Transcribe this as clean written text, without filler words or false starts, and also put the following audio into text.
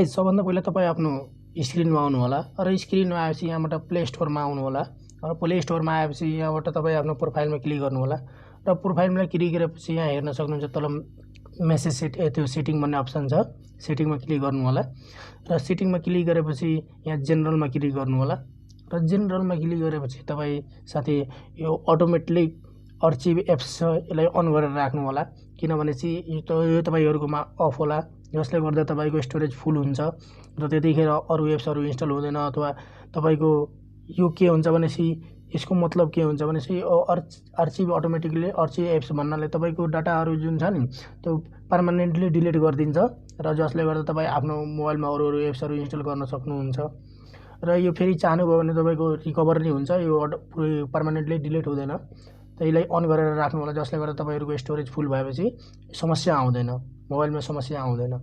सबभन्दा पहिला तपाईँ आफ्नो स्क्रिनमा आउनु होला र स्क्रिनमा आएपछि यहाँबाट प्ले स्टोरमा आउनु होला र प्ले स्टोरमा आएपछि यहाँबाट तपाईँ आफ्नो प्रोफाइलमा क्लिक गर्नु होला र प्रोफाइलमा क्लिक गरेपछि यहाँ हेर्न सक्नुहुन्छ तल मेसेज त्यो सेटिङ भन्ने अप्सन छ। सेटिङमा क्लिक गर्नु होला र सेटिङमा क्लिक गरेपछि यहाँ जेनरलमा क्लिक गर्नु होला र जेनरलमा क्लिक गरेपछि तपाईँ साथी यो अटोमेटिकली अर्चिभ एप्स छ यसलाई अन गरेर राख्नु होला, किनभने चाहिँ यो तपाईँहरुकोमा अफ होला, जसले गर्दा तपाईको स्टोरेज फुल हुन्छ र त्यतिखेर अरु एप्सहरु इन्स्टल हुँदैन। अथवा तपाईको यो के हुन्छ भनेपछि यसको मतलब के हुन्छ भनेपछि अर्चिभ अटोमेटिकली अर्चिभ एप्स भन्नाले तपाईको डाटाहरु जुन छ नि त्यो पर्मानेन्टली डिलिट गरिदिन्छ र जसले गर्दा तपाई आफ्नो मोबाइलमा अरु एप्सहरु इन्स्टल गर्न सक्नुहुन्छ र यो फेरि चाहनुभयो भने तपाईको रिकभर नि हुन्छ, यो पर्मानेन्टली डिलिट हुँदैन। त्यसलाई अन गरेर राख्नु होला, जसले गर्दा तपाईहरुको स्टोरेज फुल भएपछि समस्या आउँदैन, मोबाइलमा समस्या आउँदैन।